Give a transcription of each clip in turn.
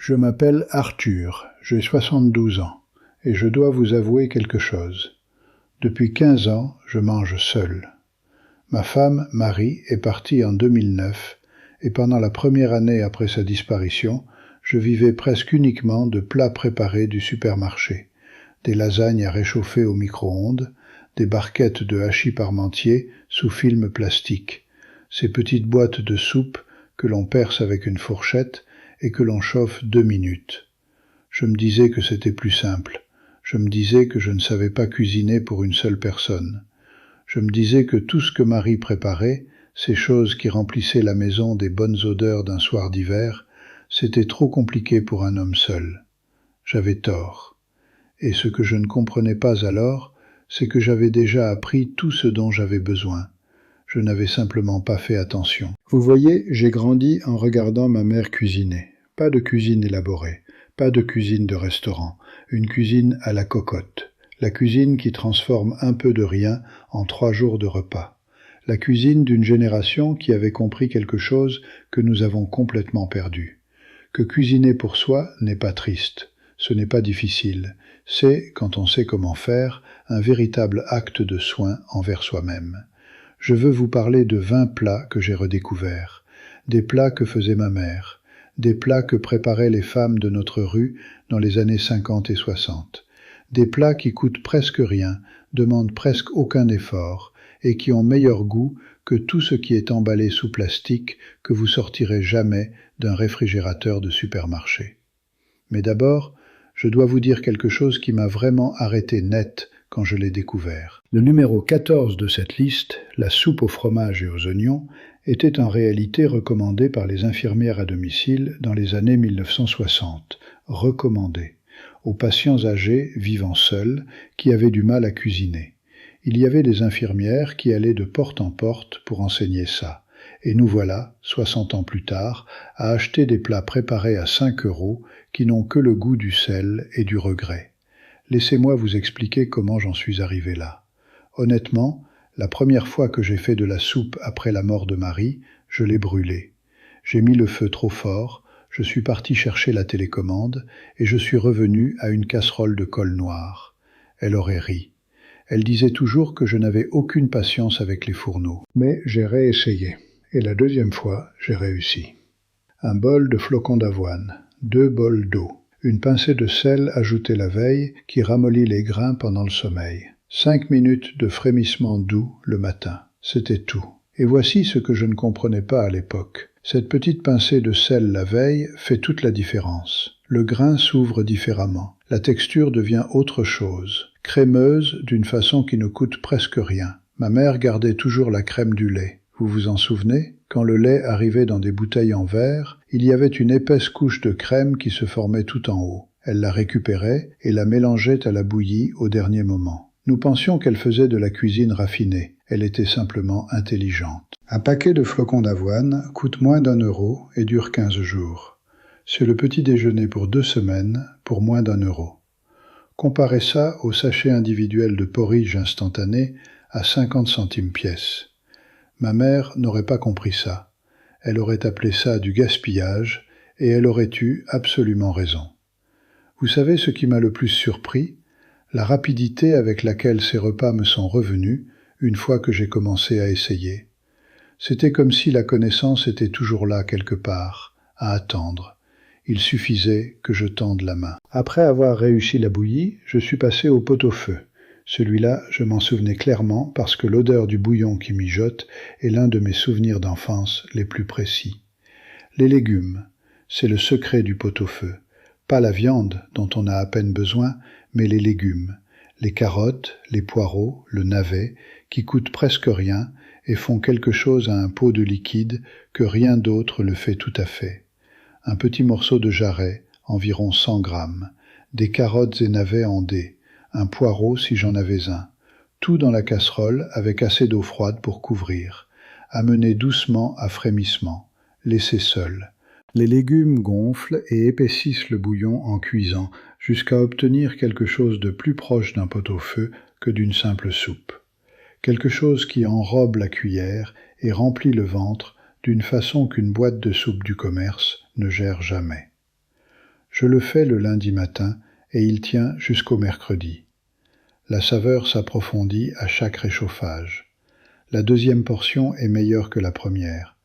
Je m'appelle Arthur, j'ai 72 ans, et je dois vous avouer quelque chose. Depuis 15 ans, je mange seul. Ma femme, Marie, est partie en 2009, et pendant la première année après sa disparition, je vivais presque uniquement de plats préparés du supermarché. Des lasagnes à réchauffer au micro-ondes, des barquettes de hachis parmentier sous film plastique, ces petites boîtes de soupe que l'on perce avec une fourchette et que l'on chauffe 2 minutes. Je me disais que c'était plus simple. Je me disais que je ne savais pas cuisiner pour une seule personne. Je me disais que tout ce que Marie préparait, ces choses qui remplissaient la maison des bonnes odeurs d'un soir d'hiver, c'était trop compliqué pour un homme seul. J'avais tort. Et ce que je ne comprenais pas alors, c'est que j'avais déjà appris tout ce dont j'avais besoin. Je n'avais simplement pas fait attention. Vous voyez, j'ai grandi en regardant ma mère cuisiner. Pas de cuisine élaborée, pas de cuisine de restaurant, une cuisine à la cocotte. La cuisine qui transforme un peu de rien en 3 jours de repas. La cuisine d'une génération qui avait compris quelque chose que nous avons complètement perdu. Que cuisiner pour soi n'est pas triste, ce n'est pas difficile. C'est, quand on sait comment faire, un véritable acte de soin envers soi-même. Je veux vous parler de 20 plats que j'ai redécouverts, des plats que faisait ma mère, des plats que préparaient les femmes de notre rue dans les années 50 et 60, des plats qui coûtent presque rien, demandent presque aucun effort, et qui ont meilleur goût que tout ce qui est emballé sous plastique que vous sortirez jamais d'un réfrigérateur de supermarché. Mais d'abord, je dois vous dire quelque chose qui m'a vraiment arrêté net quand je l'ai découvert. Le numéro 14 de cette liste, la soupe au fromage et aux oignons, était en réalité recommandée par les infirmières à domicile dans les années 1960. Recommandée aux patients âgés vivant seuls qui avaient du mal à cuisiner. Il y avait des infirmières qui allaient de porte en porte pour enseigner ça. Et nous voilà, 60 ans plus tard, à acheter des plats préparés à 5 € qui n'ont que le goût du sel et du regret. Laissez-moi vous expliquer comment j'en suis arrivé là. Honnêtement, la première fois que j'ai fait de la soupe après la mort de Marie, je l'ai brûlée. J'ai mis le feu trop fort, je suis parti chercher la télécommande et je suis revenu à une casserole de colle noire. Elle aurait ri. Elle disait toujours que je n'avais aucune patience avec les fourneaux. Mais j'ai réessayé. Et la deuxième fois, j'ai réussi. Un bol de flocons d'avoine, 2 bols d'eau, une pincée de sel ajoutée la veille qui ramollit les grains pendant le sommeil. 5 minutes de frémissement doux le matin. C'était tout. Et voici ce que je ne comprenais pas à l'époque. Cette petite pincée de sel la veille fait toute la différence. Le grain s'ouvre différemment. La texture devient autre chose. Crémeuse d'une façon qui ne coûte presque rien. Ma mère gardait toujours la crème du lait. Vous vous en souvenez? Quand le lait arrivait dans des bouteilles en verre, il y avait une épaisse couche de crème qui se formait tout en haut. Elle la récupérait et la mélangeait à la bouillie au dernier moment. Nous pensions qu'elle faisait de la cuisine raffinée. Elle était simplement intelligente. Un paquet de flocons d'avoine coûte moins d'1 € et dure 15 jours. C'est le petit déjeuner pour 2 semaines pour moins d'1 €. Comparez ça au sachet individuel de porridge instantané à 50 centimes pièce. Ma mère n'aurait pas compris ça. Elle aurait appelé ça du gaspillage et elle aurait eu absolument raison. Vous savez ce qui m'a le plus surpris? La rapidité avec laquelle ces repas me sont revenus une fois que j'ai commencé à essayer. C'était comme si la connaissance était toujours là quelque part, à attendre. Il suffisait que je tende la main. Après avoir réussi la bouillie, je suis passé au pot-au-feu. Celui-là, je m'en souvenais clairement parce que l'odeur du bouillon qui mijote est l'un de mes souvenirs d'enfance les plus précis. Les légumes, c'est le secret du pot-au-feu. Pas la viande dont on a à peine besoin, mais les légumes. Les carottes, les poireaux, le navet, qui coûtent presque rien et font quelque chose à un pot de liquide que rien d'autre le fait tout à fait. Un petit morceau de jarret, environ 100 grammes, des carottes et navets en dés, un poireau si j'en avais un, tout dans la casserole avec assez d'eau froide pour couvrir, amener doucement à frémissement, laisser seul. Les légumes gonflent et épaississent le bouillon en cuisant, jusqu'à obtenir quelque chose de plus proche d'un pot-au-feu que d'une simple soupe. Quelque chose qui enrobe la cuillère et remplit le ventre d'une façon qu'une boîte de soupe du commerce ne gère jamais. Je le fais le lundi matin et il tient jusqu'au mercredi. La saveur s'approfondit à chaque réchauffage. La deuxième portion est meilleure que la première.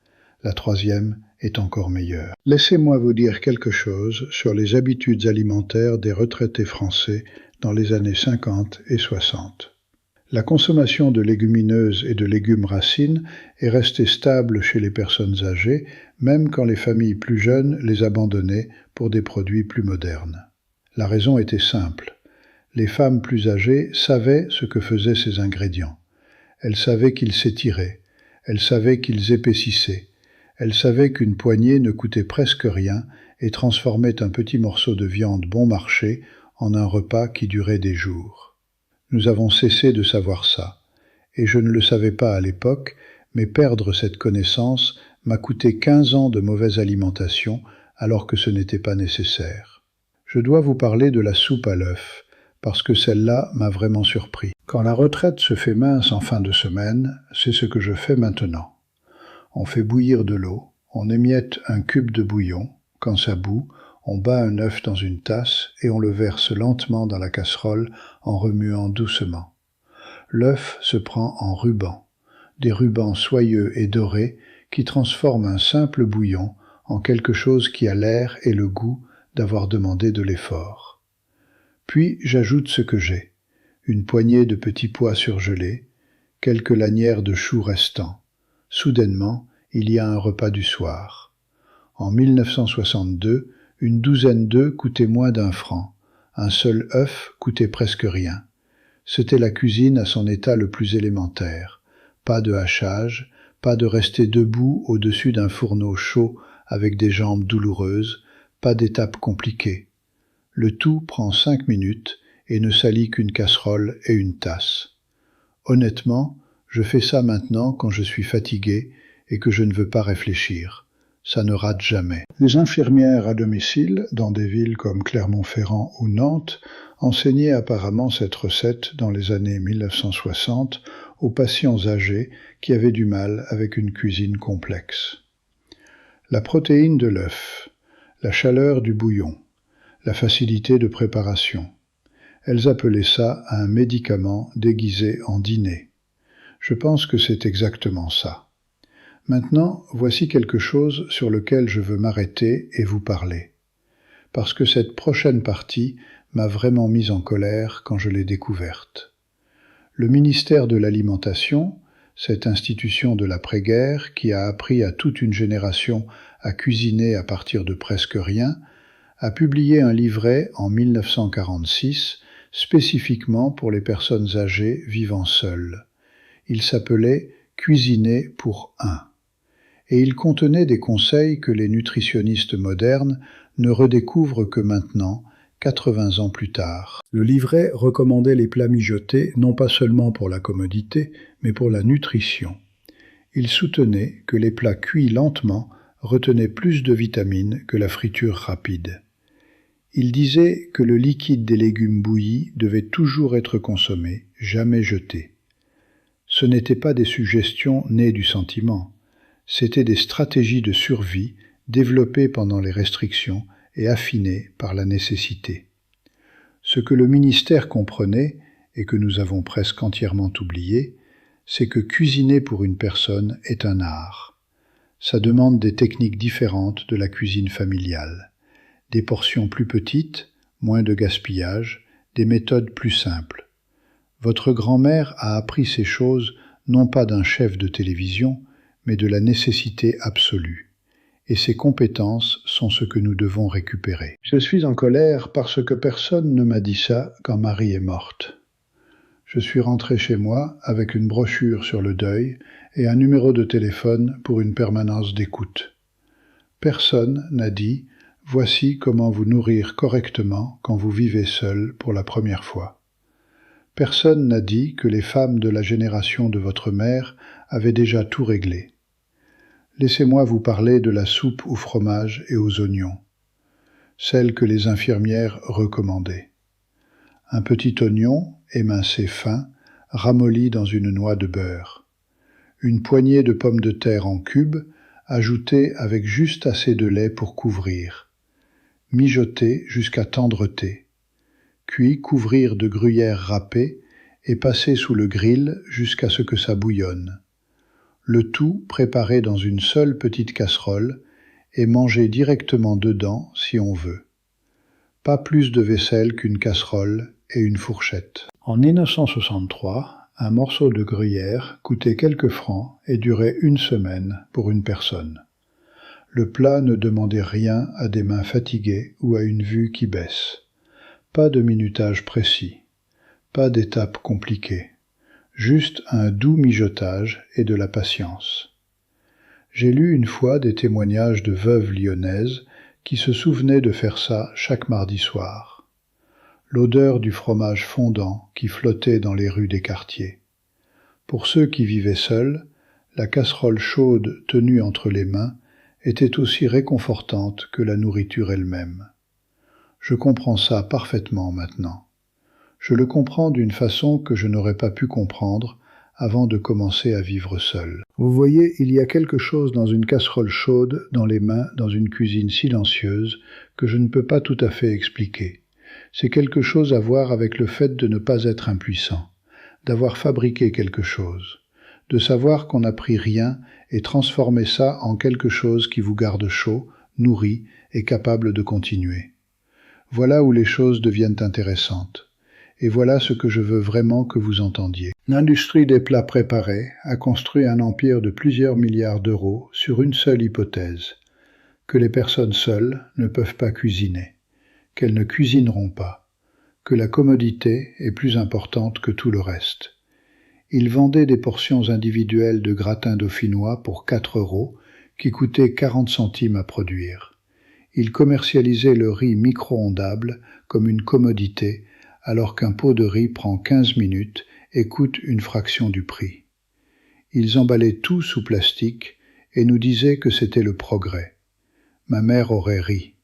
La troisième est encore meilleure. Laissez-moi vous dire quelque chose sur les habitudes alimentaires des retraités français dans les années 50 et 60. La consommation de légumineuses et de légumes racines est restée stable chez les personnes âgées, même quand les familles plus jeunes les abandonnaient pour des produits plus modernes. La raison était simple. Les femmes plus âgées savaient ce que faisaient ces ingrédients. Elles savaient qu'ils s'étiraient, elles savaient qu'ils épaississaient, elles savaient qu'une poignée ne coûtait presque rien et transformait un petit morceau de viande bon marché en un repas qui durait des jours. Nous avons cessé de savoir ça, et je ne le savais pas à l'époque, mais perdre cette connaissance m'a coûté 15 ans de mauvaise alimentation alors que ce n'était pas nécessaire. Je dois vous parler de la soupe à l'œuf, parce que celle-là m'a vraiment surpris. Quand la retraite se fait mince en fin de semaine, c'est ce que je fais maintenant. On fait bouillir de l'eau, on émiette un cube de bouillon, quand ça bout, on bat un œuf dans une tasse et on le verse lentement dans la casserole en remuant doucement. L'œuf se prend en rubans, des rubans soyeux et dorés qui transforment un simple bouillon en quelque chose qui a l'air et le goût d'avoir demandé de l'effort. Puis j'ajoute ce que j'ai, une poignée de petits pois surgelés, quelques lanières de choux restants. Soudainement, il y a un repas du soir. En 1962, une douzaine d'œufs coûtait moins d'1 franc. Un seul œuf coûtait presque rien. C'était la cuisine à son état le plus élémentaire. Pas de hachage, pas de rester debout au-dessus d'un fourneau chaud avec des jambes douloureuses, pas d'étapes compliquées. Le tout prend 5 minutes et ne salit qu'une casserole et une tasse. Honnêtement, je fais ça maintenant quand je suis fatigué et que je ne veux pas réfléchir. Ça ne rate jamais. Les infirmières à domicile, dans des villes comme Clermont-Ferrand ou Nantes, enseignaient apparemment cette recette dans les années 1960 aux patients âgés qui avaient du mal avec une cuisine complexe. La protéine de l'œuf, la chaleur du bouillon, la facilité de préparation. Elles appelaient ça un médicament déguisé en dîner. Je pense que c'est exactement ça. Maintenant, voici quelque chose sur lequel je veux m'arrêter et vous parler. Parce que cette prochaine partie m'a vraiment mise en colère quand je l'ai découverte. Le ministère de l'Alimentation, cette institution de l'après-guerre qui a appris à toute une génération à cuisiner à partir de presque rien, a publié un livret en 1946 spécifiquement pour les personnes âgées vivant seules. Il s'appelait « Cuisiner pour un ». Et il contenait des conseils que les nutritionnistes modernes ne redécouvrent que maintenant, 80 ans plus tard. Le livret recommandait les plats mijotés non pas seulement pour la commodité, mais pour la nutrition. Il soutenait que les plats cuits lentement retenaient plus de vitamines que la friture rapide. Il disait que le liquide des légumes bouillis devait toujours être consommé, jamais jeté. Ce n'étaient pas des suggestions nées du sentiment. C'étaient des stratégies de survie développées pendant les restrictions et affinées par la nécessité. Ce que le ministère comprenait, et que nous avons presque entièrement oublié, c'est que cuisiner pour une personne est un art. Ça demande des techniques différentes de la cuisine familiale, des portions plus petites, moins de gaspillage, des méthodes plus simples. Votre grand-mère a appris ces choses non pas d'un chef de télévision, mais de la nécessité absolue. Et ces compétences sont ce que nous devons récupérer. Je suis en colère parce que personne ne m'a dit ça quand Marie est morte. Je suis rentré chez moi avec une brochure sur le deuil et un numéro de téléphone pour une permanence d'écoute. Personne n'a dit « Voici comment vous nourrir correctement quand vous vivez seul pour la première fois ». Personne n'a dit que les femmes de la génération de votre mère avaient déjà tout réglé. Laissez-moi vous parler de la soupe au fromage et aux oignons, celle que les infirmières recommandaient. Un petit oignon, émincé fin, ramolli dans une noix de beurre. Une poignée de pommes de terre en cubes, ajoutées avec juste assez de lait pour couvrir. mijoter jusqu'à tendreté, puis couvrir de gruyère râpée et passer sous le grill jusqu'à ce que ça bouillonne. Le tout préparé dans une seule petite casserole et mangé directement dedans si on veut. Pas plus de vaisselle qu'une casserole et une fourchette. En 1963, un morceau de gruyère coûtait quelques francs et durait une semaine pour une personne. Le plat ne demandait rien à des mains fatiguées ou à une vue qui baisse. Pas de minutage précis, pas d'étapes compliquées, juste un doux mijotage et de la patience. J'ai lu une fois des témoignages de veuves lyonnaises qui se souvenaient de faire ça chaque mardi soir. L'odeur du fromage fondant qui flottait dans les rues des quartiers. Pour ceux qui vivaient seuls, la casserole chaude tenue entre les mains était aussi réconfortante que la nourriture elle-même. Je comprends ça parfaitement maintenant. Je le comprends d'une façon que je n'aurais pas pu comprendre avant de commencer à vivre seul. Vous voyez, il y a quelque chose dans une casserole chaude, dans les mains, dans une cuisine silencieuse, que je ne peux pas tout à fait expliquer. C'est quelque chose à voir avec le fait de ne pas être impuissant, d'avoir fabriqué quelque chose, de savoir qu'on n'a pris rien et transformé ça en quelque chose qui vous garde chaud, nourri et capable de continuer. Voilà où les choses deviennent intéressantes. Et voilà ce que je veux vraiment que vous entendiez. L'industrie des plats préparés a construit un empire de plusieurs milliards d'euros sur une seule hypothèse, que les personnes seules ne peuvent pas cuisiner, qu'elles ne cuisineront pas, que la commodité est plus importante que tout le reste. Ils vendaient des portions individuelles de gratin dauphinois pour 4 €, qui coûtaient 40 centimes à produire. Ils commercialisaient le riz micro-ondable comme une commodité, alors qu'un pot de riz prend 15 minutes et coûte une fraction du prix. Ils emballaient tout sous plastique et nous disaient que c'était le progrès. Ma mère aurait ri.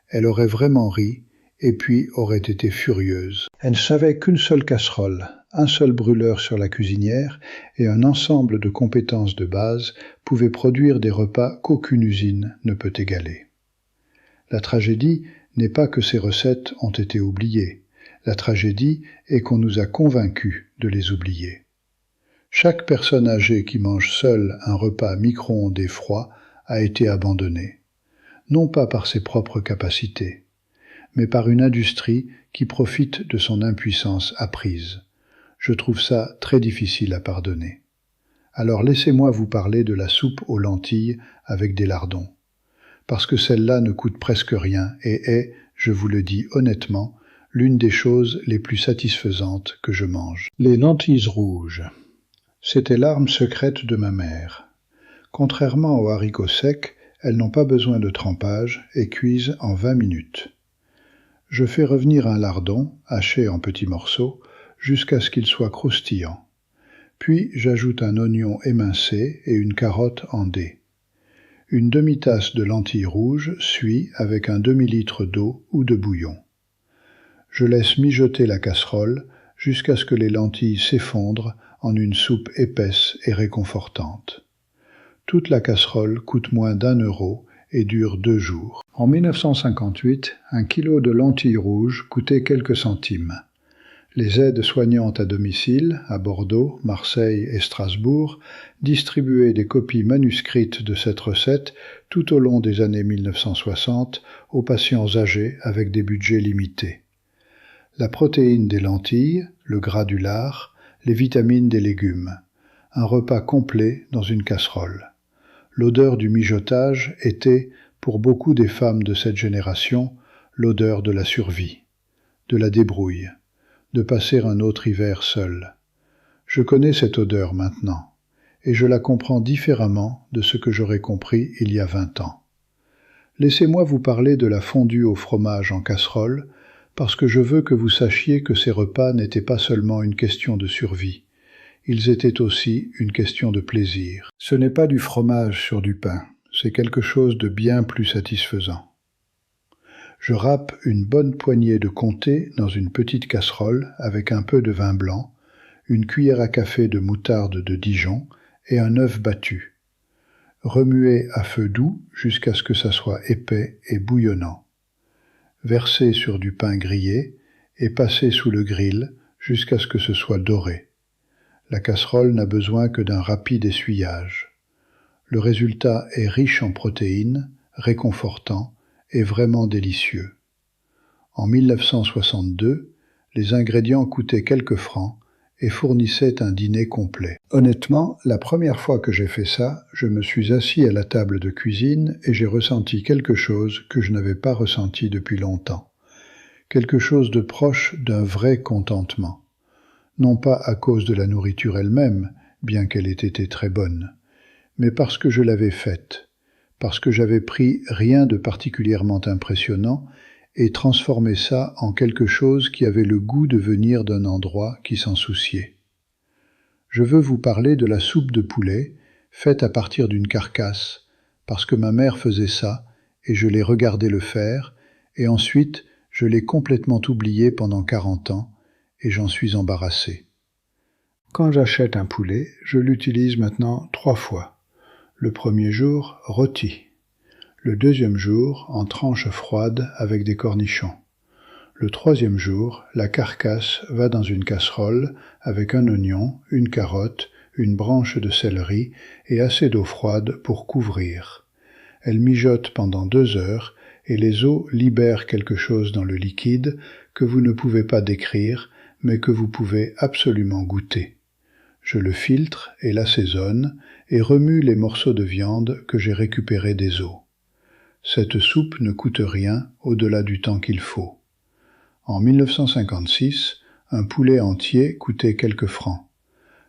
Elle aurait vraiment ri et puis aurait été furieuse. Elle savait qu'une seule casserole, un seul brûleur sur la cuisinière et un ensemble de compétences de base pouvaient produire des repas qu'aucune usine ne peut égaler. La tragédie n'est pas que ces recettes ont été oubliées. La tragédie est qu'on nous a convaincus de les oublier. Chaque personne âgée qui mange seule un repas micro-ondé froid a été abandonnée, non pas par ses propres capacités, mais par une industrie qui profite de son impuissance apprise. Je trouve ça très difficile à pardonner. Alors laissez-moi vous parler de la soupe aux lentilles avec des lardons, parce que celle-là ne coûte presque rien et est, je vous le dis honnêtement, l'une des choses les plus satisfaisantes que je mange. Les lentilles rouges. C'était l'arme secrète de ma mère. Contrairement aux haricots secs, elles n'ont pas besoin de trempage et cuisent en 20 minutes. Je fais revenir un lardon, haché en petits morceaux, jusqu'à ce qu'il soit croustillant. Puis j'ajoute un oignon émincé et une carotte en dés. Une demi-tasse de lentilles rouges suit avec un demi-litre d'eau ou de bouillon. Je laisse mijoter la casserole jusqu'à ce que les lentilles s'effondrent en une soupe épaisse et réconfortante. Toute la casserole coûte moins d'1 € et dure 2 jours. En 1958, un kilo de lentilles rouges coûtait quelques centimes. Les aides soignantes à domicile, à Bordeaux, Marseille et Strasbourg, distribuaient des copies manuscrites de cette recette tout au long des années 1960 aux patients âgés avec des budgets limités. La protéine des lentilles, le gras du lard, les vitamines des légumes. Un repas complet dans une casserole. L'odeur du mijotage était, pour beaucoup des femmes de cette génération, l'odeur de la survie, de la débrouille, de passer un autre hiver seul. Je connais cette odeur maintenant, et je la comprends différemment de ce que j'aurais compris il y a 20 ans. Laissez-moi vous parler de la fondue au fromage en casserole, parce que je veux que vous sachiez que ces repas n'étaient pas seulement une question de survie. Ils étaient aussi une question de plaisir. Ce n'est pas du fromage sur du pain, c'est quelque chose de bien plus satisfaisant. Je râpe une bonne poignée de comté dans une petite casserole avec un peu de vin blanc, une cuillère à café de moutarde de Dijon et un œuf battu. Remuez à feu doux jusqu'à ce que ça soit épais et bouillonnant. versée sur du pain grillé et passée sous le grill jusqu'à ce que ce soit doré. La casserole n'a besoin que d'un rapide essuyage. Le résultat est riche en protéines, réconfortant et vraiment délicieux. En 1962, les ingrédients coûtaient quelques francs et fournissaient un dîner complet. Honnêtement, la première fois que j'ai fait ça, je me suis assis à la table de cuisine et j'ai ressenti quelque chose que je n'avais pas ressenti depuis longtemps. Quelque chose de proche d'un vrai contentement. Non pas à cause de la nourriture elle-même, bien qu'elle ait été très bonne, mais parce que je l'avais faite, parce que j'avais pris rien de particulièrement impressionnant et transformé ça en quelque chose qui avait le goût de venir d'un endroit qui s'en souciait. Je veux vous parler de la soupe de poulet, faite à partir d'une carcasse, parce que ma mère faisait ça, et je l'ai regardé le faire, et ensuite je l'ai complètement oublié pendant 40 ans, et j'en suis embarrassé. Quand j'achète un poulet, je l'utilise maintenant 3 fois. Le premier jour, rôti. Le deuxième jour, en tranches froides avec des cornichons. Le troisième jour, la carcasse va dans une casserole avec un oignon, une carotte, une branche de céleri et assez d'eau froide pour couvrir. Elle mijote pendant 2 heures et les eaux libèrent quelque chose dans le liquide que vous ne pouvez pas décrire, mais que vous pouvez absolument goûter. Je le filtre et l'assaisonne et remue les morceaux de viande que j'ai récupérés des os. Cette soupe ne coûte rien au-delà du temps qu'il faut. En 1956, un poulet entier coûtait quelques francs.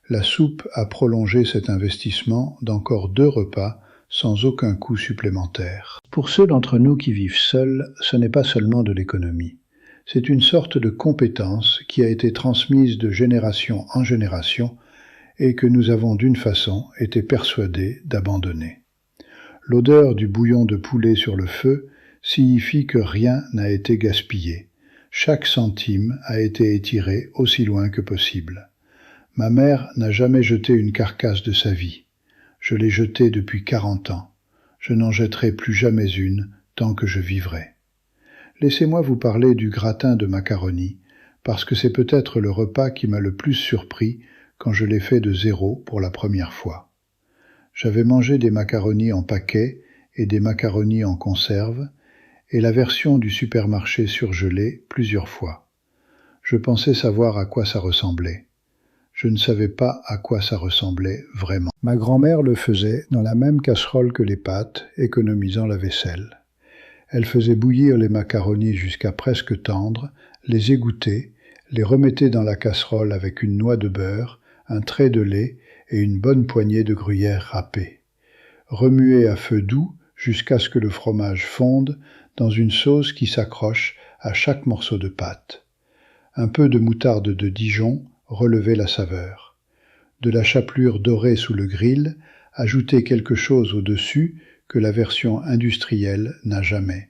La soupe a prolongé cet investissement d'encore 2 repas sans aucun coût supplémentaire. Pour ceux d'entre nous qui vivent seuls, ce n'est pas seulement de l'économie. C'est une sorte de compétence qui a été transmise de génération en génération et que nous avons d'une façon été persuadés d'abandonner. L'odeur du bouillon de poulet sur le feu signifie que rien n'a été gaspillé. Chaque centime a été étiré aussi loin que possible. Ma mère n'a jamais jeté une carcasse de sa vie. Je l'ai jetée depuis 40 ans. Je n'en jetterai plus jamais une tant que je vivrai. Laissez-moi vous parler du gratin de macaroni, parce que c'est peut-être le repas qui m'a le plus surpris quand je l'ai fait de zéro pour la première fois. J'avais mangé des macaronis en paquet et des macaronis en conserve, et la version du supermarché surgelée plusieurs fois. Je pensais savoir à quoi ça ressemblait. Je ne savais pas à quoi ça ressemblait vraiment. Ma grand-mère le faisait dans la même casserole que les pâtes, économisant la vaisselle. Elle faisait bouillir les macaronis jusqu'à presque tendres, les égoutter, les remettait dans la casserole avec une noix de beurre, un trait de lait et une bonne poignée de gruyère râpée. Remuer à feu doux jusqu'à ce que le fromage fonde dans une sauce qui s'accroche à chaque morceau de pâte. Un peu de moutarde de Dijon relevait la saveur. De la chapelure dorée sous le grill, ajouter quelque chose au-dessus que la version industrielle n'a jamais.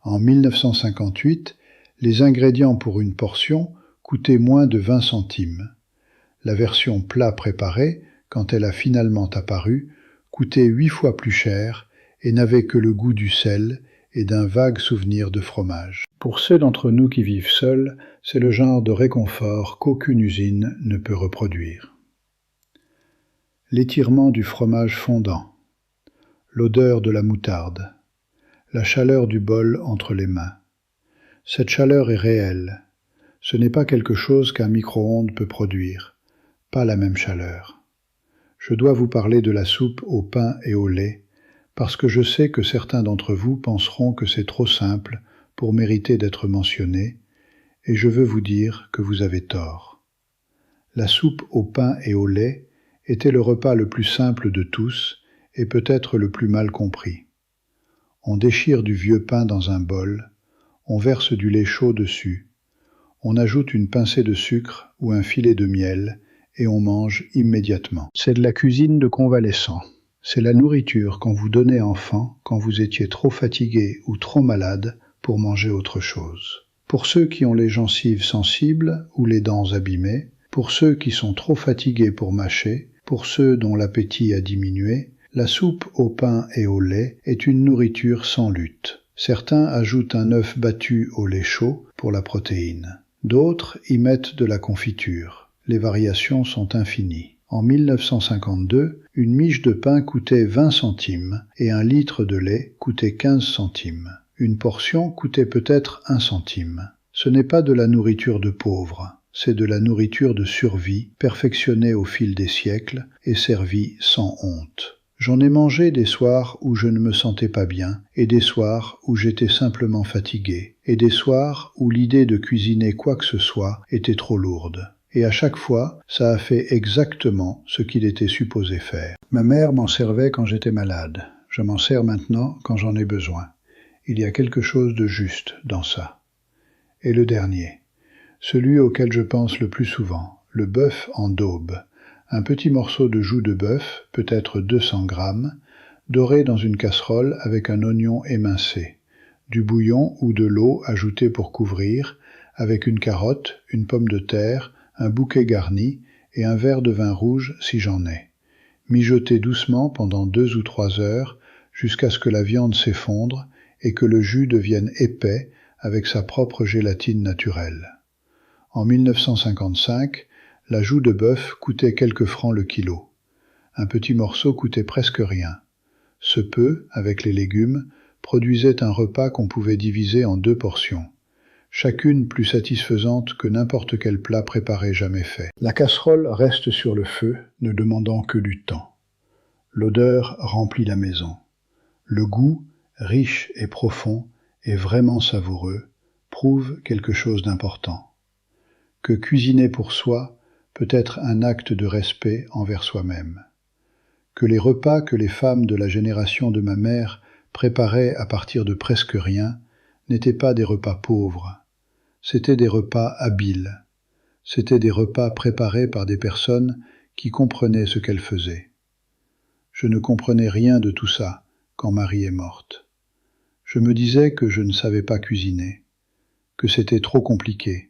En 1958, les ingrédients pour une portion coûtaient moins de 20 centimes. La version plat préparé, quand elle a finalement apparu, coûtait 8 fois plus cher et n'avait que le goût du sel et d'un vague souvenir de fromage. Pour ceux d'entre nous qui vivent seuls, c'est le genre de réconfort qu'aucune usine ne peut reproduire. L'étirement du fromage fondant, l'odeur de la moutarde, la chaleur du bol entre les mains. Cette chaleur est réelle. Ce n'est pas quelque chose qu'un micro-ondes peut produire, pas la même chaleur. Je dois vous parler de la soupe au pain et au lait, parce que je sais que certains d'entre vous penseront que c'est trop simple pour mériter d'être mentionné, et je veux vous dire que vous avez tort. La soupe au pain et au lait était le repas le plus simple de tous et peut-être le plus mal compris. On déchire du vieux pain dans un bol, on verse du lait chaud dessus, on ajoute une pincée de sucre ou un filet de miel et on mange immédiatement. C'est de la cuisine de convalescent. C'est la nourriture qu'on vous donnait enfant quand vous étiez trop fatigué ou trop malade pour manger autre chose. Pour ceux qui ont les gencives sensibles ou les dents abîmées, pour ceux qui sont trop fatigués pour mâcher, pour ceux dont l'appétit a diminué, la soupe au pain et au lait est une nourriture sans lutte, Certains ajoutent un œuf battu au lait chaud pour la protéine. D'autres y mettent de la confiture. Les variations sont infinies. En 1952, une miche de pain coûtait 20 centimes et un litre de lait coûtait 15 centimes. Une portion coûtait peut-être 1 centime. Ce n'est pas de la nourriture de pauvres, c'est de la nourriture de survie, perfectionnée au fil des siècles et servie sans honte. J'en ai mangé des soirs où je ne me sentais pas bien, et des soirs où j'étais simplement fatigué, et des soirs où l'idée de cuisiner quoi que ce soit était trop lourde. Et à chaque fois, ça a fait exactement ce qu'il était supposé faire. Ma mère m'en servait quand j'étais malade. Je m'en sers maintenant quand j'en ai besoin. Il y a quelque chose de juste dans ça. Et le dernier, celui auquel je pense le plus souvent, le bœuf en daube. Un petit morceau de joue de bœuf, peut-être 200 grammes, doré dans une casserole avec un oignon émincé, du bouillon ou de l'eau ajoutée pour couvrir, avec une carotte, une pomme de terre, un bouquet garni et un verre de vin rouge si j'en ai. Mijoter doucement pendant 2 ou 3 heures jusqu'à ce que la viande s'effondre et que le jus devienne épais avec sa propre gélatine naturelle. En 1955, la joue de bœuf coûtait quelques francs le kilo. Un petit morceau coûtait presque rien. Ce peu, avec les légumes, produisait un repas qu'on pouvait diviser en 2 portions. Chacune plus satisfaisante que n'importe quel plat préparé jamais fait. La casserole reste sur le feu, ne demandant que du temps. L'odeur remplit la maison. Le goût, riche et profond, et vraiment savoureux, prouve quelque chose d'important. Que cuisiner pour soi peut être un acte de respect envers soi-même. Que les repas que les femmes de la génération de ma mère préparaient à partir de presque rien n'étaient pas des repas pauvres. C'étaient des repas habiles. C'étaient des repas préparés par des personnes qui comprenaient ce qu'elles faisaient. Je ne comprenais rien de tout ça quand Marie est morte. Je me disais que je ne savais pas cuisiner, que c'était trop compliqué,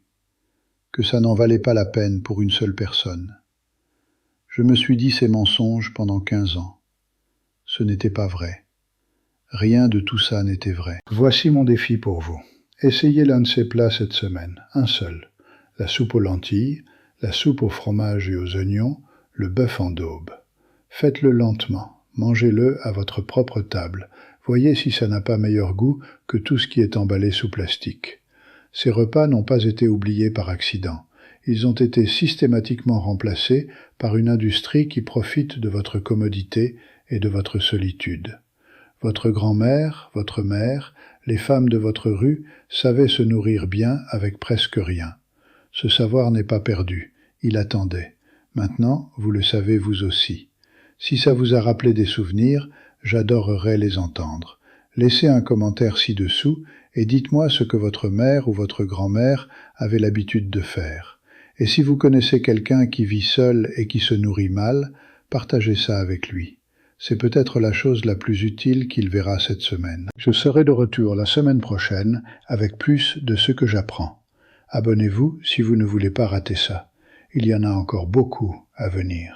que ça n'en valait pas la peine pour une seule personne. Je me suis dit ces mensonges pendant 15 ans. Ce n'était pas vrai. Rien de tout ça n'était vrai. Voici mon défi pour vous. Essayez l'un de ces plats cette semaine, un seul. La soupe aux lentilles, la soupe au fromage et aux oignons, le bœuf en daube. Faites-le lentement, mangez-le à votre propre table. Voyez si ça n'a pas meilleur goût que tout ce qui est emballé sous plastique. Ces repas n'ont pas été oubliés par accident. Ils ont été systématiquement remplacés par une industrie qui profite de votre commodité et de votre solitude. Votre grand-mère, votre mère, les femmes de votre rue savaient se nourrir bien avec presque rien. Ce savoir n'est pas perdu, il attendait. Maintenant, vous le savez vous aussi. Si ça vous a rappelé des souvenirs, j'adorerais les entendre. Laissez un commentaire ci-dessous et dites-moi ce que votre mère ou votre grand-mère avait l'habitude de faire. Et si vous connaissez quelqu'un qui vit seul et qui se nourrit mal, partagez ça avec lui. C'est peut-être la chose la plus utile qu'il verra cette semaine. Je serai de retour la semaine prochaine avec plus de ce que j'apprends. Abonnez-vous si vous ne voulez pas rater ça. Il y en a encore beaucoup à venir.